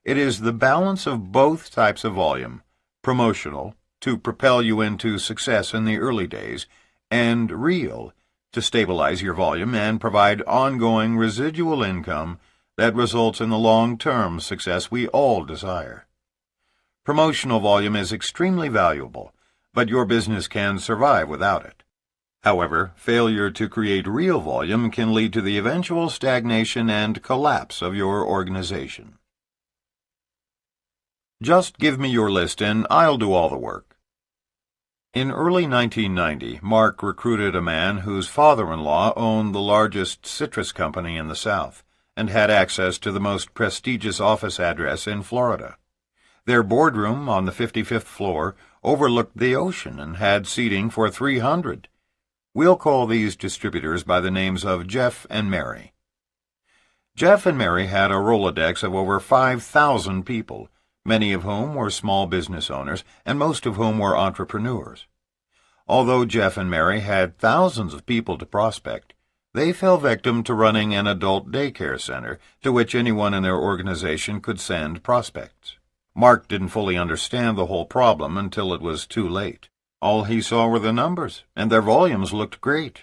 It is the balance of both types of volume, promotional, to propel you into success in the early days, and real, to stabilize your volume and provide ongoing residual income that results in the long-term success we all desire. Promotional volume is extremely valuable, but your business can survive without it. However, failure to create real volume can lead to the eventual stagnation and collapse of your organization. Just give me your list and I'll do all the work. In early 1990, Mark recruited a man whose father-in-law owned the largest citrus company in the South and had access to the most prestigious office address in Florida. Their boardroom on the 55th floor overlooked the ocean and had seating for 300. We'll call these distributors by the names of Jeff and Mary. Jeff and Mary had a Rolodex of over 5,000 people, many of whom were small business owners and most of whom were entrepreneurs. Although Jeff and Mary had thousands of people to prospect, they fell victim to running an adult daycare center to which anyone in their organization could send prospects. Mark didn't fully understand the whole problem until it was too late. All he saw were the numbers, and their volumes looked great.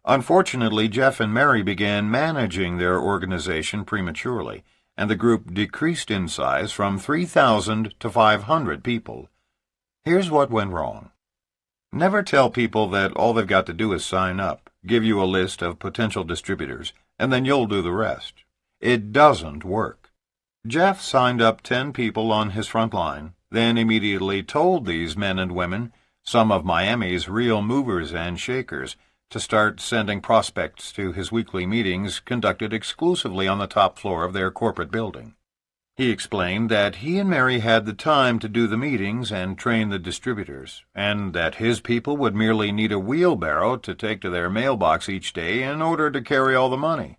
Unfortunately, Jeff and Mary began managing their organization prematurely, and the group decreased in size from 3,000 to 500 people. Here's what went wrong. Never tell people that all they've got to do is sign up, give you a list of potential distributors, and then you'll do the rest. It doesn't work. Jeff signed up 10 people on his front line, then immediately told these men and women, some of Miami's real movers and shakers, to start sending prospects to his weekly meetings conducted exclusively on the top floor of their corporate building. He explained that he and Mary had the time to do the meetings and train the distributors, and that his people would merely need a wheelbarrow to take to their mailbox each day in order to carry all the money.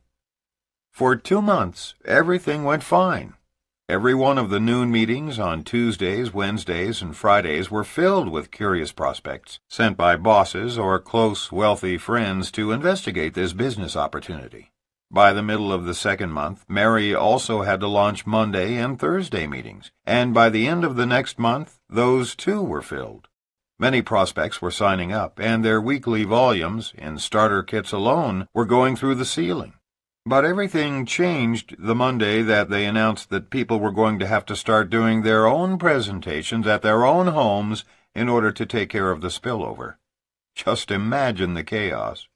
For 2 months, everything went fine. Every one of the noon meetings on Tuesdays, Wednesdays, and Fridays were filled with curious prospects, sent by bosses or close, wealthy friends to investigate this business opportunity. By the middle of the 2nd month, Mary also had to launch Monday and Thursday meetings, and by the end of the next month, those too were filled. Many prospects were signing up, and their weekly volumes, in starter kits alone, were going through the ceiling. But everything changed the Monday that they announced that people were going to have to start doing their own presentations at their own homes in order to take care of the spillover. Just imagine the chaos.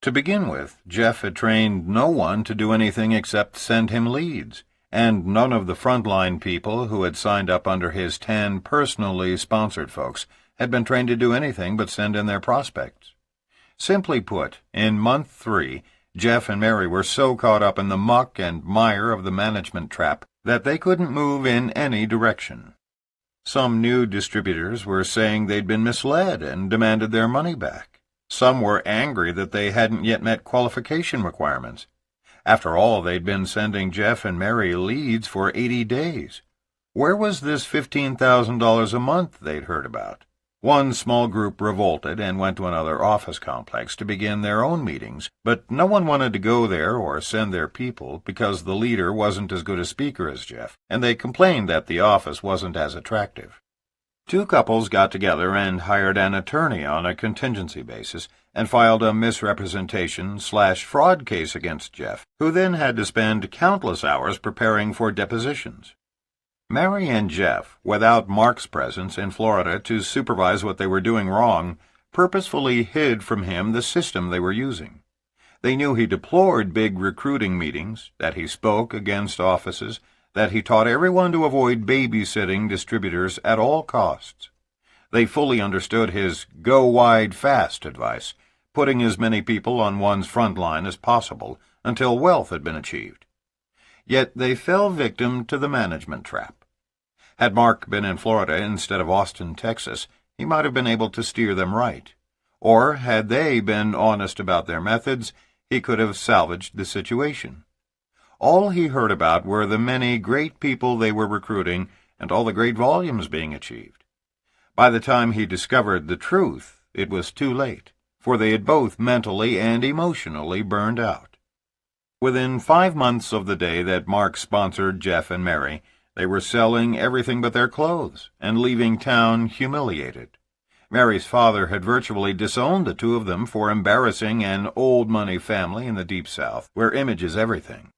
To begin with, Jeff had trained no one to do anything except send him leads, and none of the frontline people who had signed up under his 10 personally sponsored folks had been trained to do anything but send in their prospects. Simply put, in month 3, Jeff and Mary were so caught up in the muck and mire of the management trap that they couldn't move in any direction. Some new distributors were saying they'd been misled and demanded their money back. Some were angry that they hadn't yet met qualification requirements. After all, they'd been sending Jeff and Mary leads for 80 days. Where was this $15,000 a month they'd heard about? One small group revolted and went to another office complex to begin their own meetings, but no one wanted to go there or send their people because the leader wasn't as good a speaker as Jeff, and they complained that the office wasn't as attractive. 2 couples got together and hired an attorney on a contingency basis and filed a misrepresentation/fraud case against Jeff, who then had to spend countless hours preparing for depositions. Mary and Jeff, without Mark's presence in Florida to supervise what they were doing wrong, purposefully hid from him the system they were using. They knew he deplored big recruiting meetings, that he spoke against offices, that he taught everyone to avoid babysitting distributors at all costs. They fully understood his go wide fast advice, putting as many people on one's front line as possible until wealth had been achieved. Yet they fell victim to the management trap. Had Mark been in Florida instead of Austin, Texas, he might have been able to steer them right. Or, had they been honest about their methods, he could have salvaged the situation. All he heard about were the many great people they were recruiting and all the great volumes being achieved. By the time he discovered the truth, it was too late, for they had both mentally and emotionally burned out. Within 5 months of the day that Mark sponsored Jeff and Mary, they were selling everything but their clothes and leaving town humiliated. Mary's father had virtually disowned the 2 of them for embarrassing an old-money family in the Deep South, where image is everything.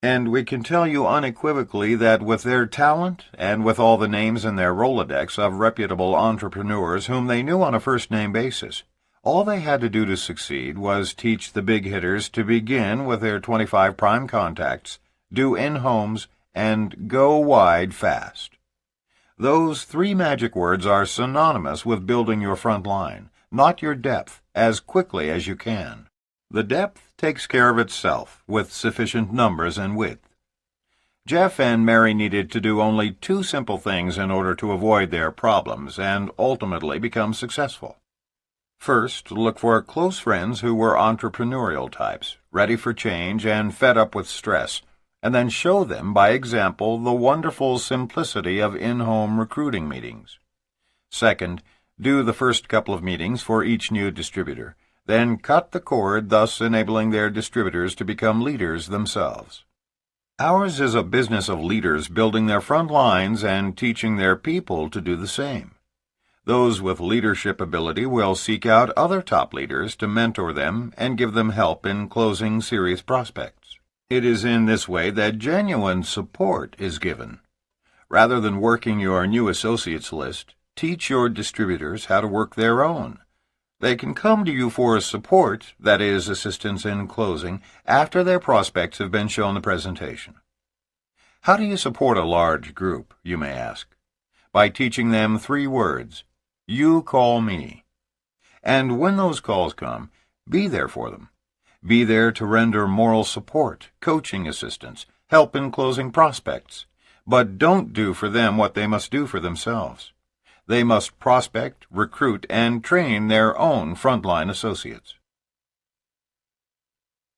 And we can tell you unequivocally that with their talent and with all the names in their Rolodex of reputable entrepreneurs whom they knew on a first-name basis, all they had to do to succeed was teach the big hitters to begin with their 25 prime contacts, do in-homes, and go wide fast. Those 3 magic words are synonymous with building your front line, not your depth, as quickly as you can. The depth takes care of itself with sufficient numbers and width. Jeff and Mary needed to do only two simple things in order to avoid their problems and ultimately become successful. First, look for close friends who were entrepreneurial types, ready for change and fed up with stress, and then show them by example the wonderful simplicity of in-home recruiting meetings. Second, do the first couple of meetings for each new distributor, then cut the cord, thus enabling their distributors to become leaders themselves. Ours is a business of leaders building their front lines and teaching their people to do the same. Those with leadership ability will seek out other top leaders to mentor them and give them help in closing serious prospects. It is in this way that genuine support is given. Rather than working your new associates list, teach your distributors how to work their own. They can come to you for support, that is, assistance in closing, after their prospects have been shown the presentation. How do you support a large group, you may ask? By teaching them 3 words. You call me. And when those calls come, be there for them. Be there to render moral support, coaching assistance, help in closing prospects. But don't do for them what they must do for themselves. They must prospect, recruit, and train their own frontline associates.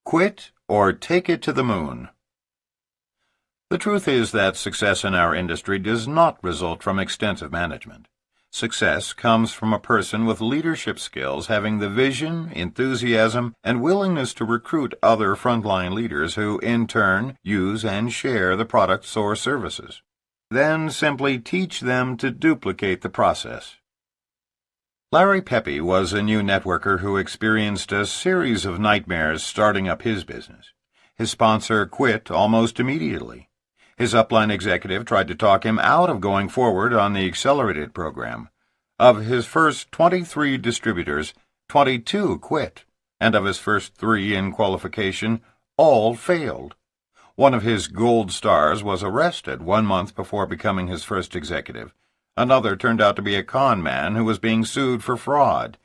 Quit or take it to the moon. The truth is that success in our industry does not result from extensive management. Success comes from a person with leadership skills having the vision, enthusiasm, and willingness to recruit other frontline leaders who, in turn, use and share the products or services. Then simply teach them to duplicate the process. Larry Pepe was a new networker who experienced a series of nightmares starting up his business. His sponsor quit almost immediately. His upline executive tried to talk him out of going forward on the accelerated program. Of his first 23 distributors, 22 quit, and of his first 3 in qualification, all failed. One of his gold stars was arrested 1 month before becoming his first executive. Another turned out to be a con man who was being sued for fraud,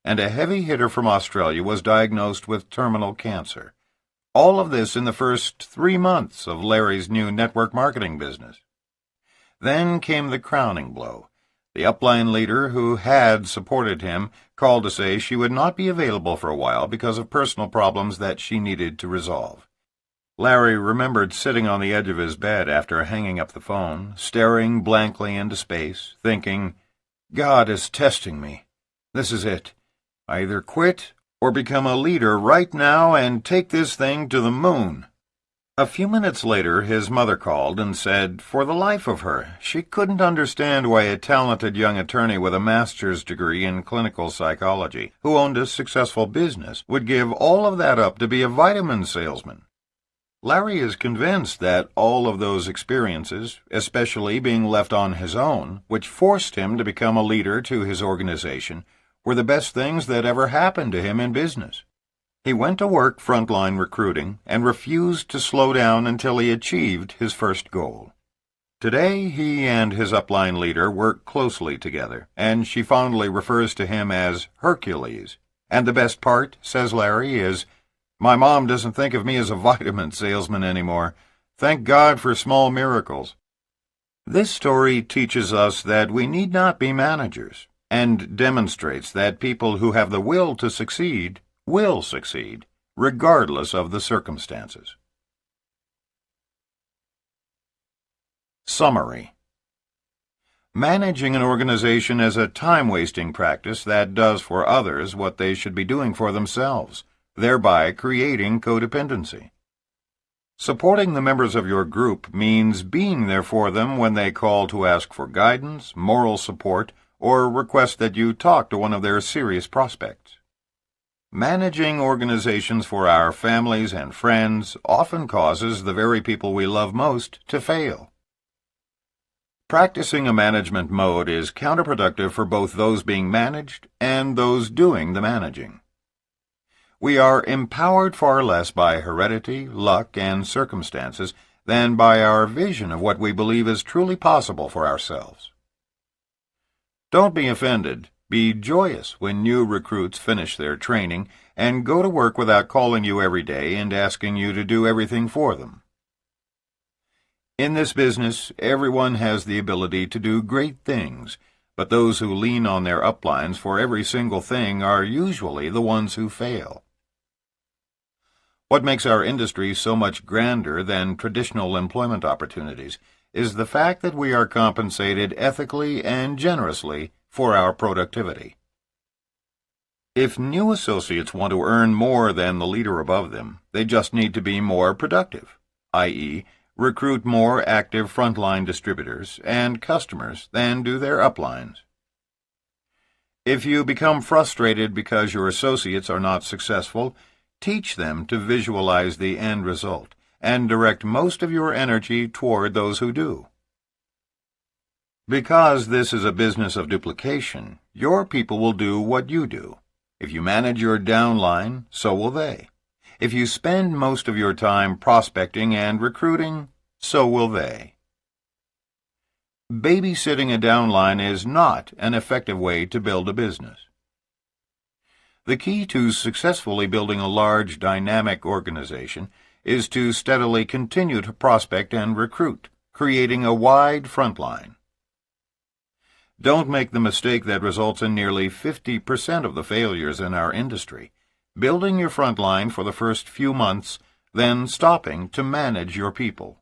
and a heavy hitter from Australia was diagnosed with terminal cancer. All of this in the first 3 months of Larry's new network marketing business. Then came the crowning blow. The upline leader who had supported him called to say she would not be available for a while because of personal problems that she needed to resolve. Larry remembered sitting on the edge of his bed after hanging up the phone, staring blankly into space, thinking, God is testing me. This is it. I either quit or become a leader right now and take this thing to the moon. A few minutes later, his mother called and said, for the life of her, she couldn't understand why a talented young attorney with a master's degree in clinical psychology, who owned a successful business, would give all of that up to be a vitamin salesman. Larry is convinced that all of those experiences, especially being left on his own, which forced him to become a leader to his organization, were the best things that ever happened to him in business. He went to work frontline recruiting and refused to slow down until he achieved his first goal. Today, he and his upline leader work closely together, and she fondly refers to him as Hercules. And the best part, says Larry, is, my mom doesn't think of me as a vitamin salesman anymore. Thank God for small miracles. This story teaches us that we need not be managers, and demonstrates that people who have the will to succeed will succeed, regardless of the circumstances. Summary. Managing an organization is a time-wasting practice that does for others what they should be doing for themselves, thereby creating codependency. Supporting the members of your group means being there for them when they call to ask for guidance, moral support, or request that you talk to one of their serious prospects. Managing organizations for our families and friends often causes the very people we love most to fail. Practicing a management mode is counterproductive for both those being managed and those doing the managing. We are empowered far less by heredity, luck, and circumstances than by our vision of what we believe is truly possible for ourselves. Don't be offended. Be joyous when new recruits finish their training and go to work without calling you every day and asking you to do everything for them. In this business, everyone has the ability to do great things, but those who lean on their uplines for every single thing are usually the ones who fail. What makes our industry so much grander than traditional employment opportunities is the fact that we are compensated ethically and generously for our productivity. If new associates want to earn more than the leader above them, they just need to be more productive, i.e., recruit more active frontline distributors and customers than do their uplines. If you become frustrated because your associates are not successful, teach them to visualize the end result and direct most of your energy toward those who do. Because this is a business of duplication, your people will do what you do. If you manage your downline, so will they. If you spend most of your time prospecting and recruiting, so will they. Babysitting a downline is not an effective way to build a business. The key to successfully building a large, dynamic organization is to steadily continue to prospect and recruit, creating a wide front line. Don't make the mistake that results in nearly 50% of the failures in our industry, building your front line for the first few months, then stopping to manage your people.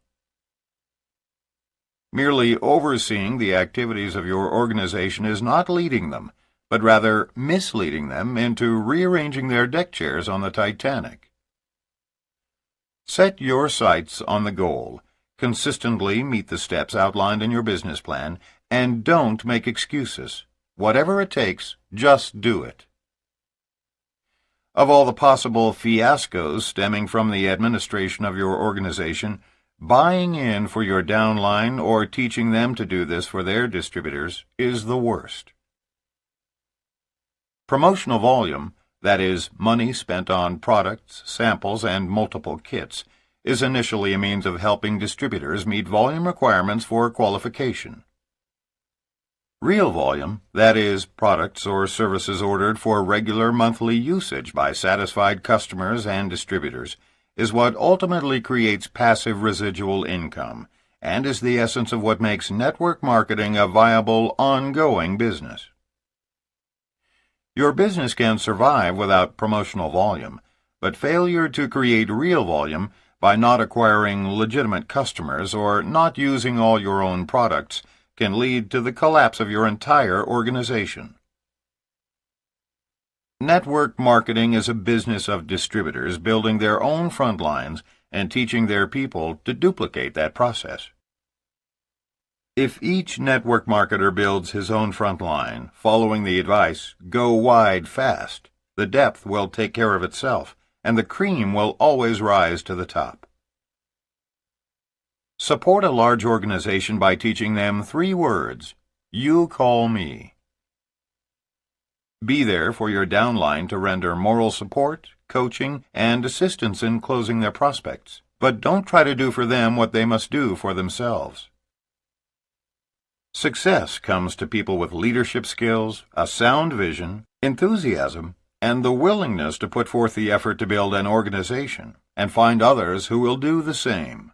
Merely overseeing the activities of your organization is not leading them, but rather misleading them into rearranging their deck chairs on the Titanic. Set your sights on the goal, consistently meet the steps outlined in your business plan, and don't make excuses. Whatever it takes, just do it. Of all the possible fiascos stemming from the administration of your organization, buying in for your downline or teaching them to do this for their distributors is the worst. Promotional volume, that is, money spent on products, samples, and multiple kits, is initially a means of helping distributors meet volume requirements for qualification. Real volume, that is, products or services ordered for regular monthly usage by satisfied customers and distributors, is what ultimately creates passive residual income, and is the essence of what makes network marketing a viable, ongoing business. Your business can survive without promotional volume, but failure to create real volume by not acquiring legitimate customers or not using all your own products can lead to the collapse of your entire organization. Network marketing is a business of distributors building their own front lines and teaching their people to duplicate that process. If each network marketer builds his own front line, following the advice, "Go wide fast," the depth will take care of itself, and the cream will always rise to the top. Support a large organization by teaching them 3 words: "You call me." Be there for your downline to render moral support, coaching, and assistance in closing their prospects, but don't try to do for them what they must do for themselves. Success comes to people with leadership skills, a sound vision, enthusiasm, and the willingness to put forth the effort to build an organization, and find others who will do the same.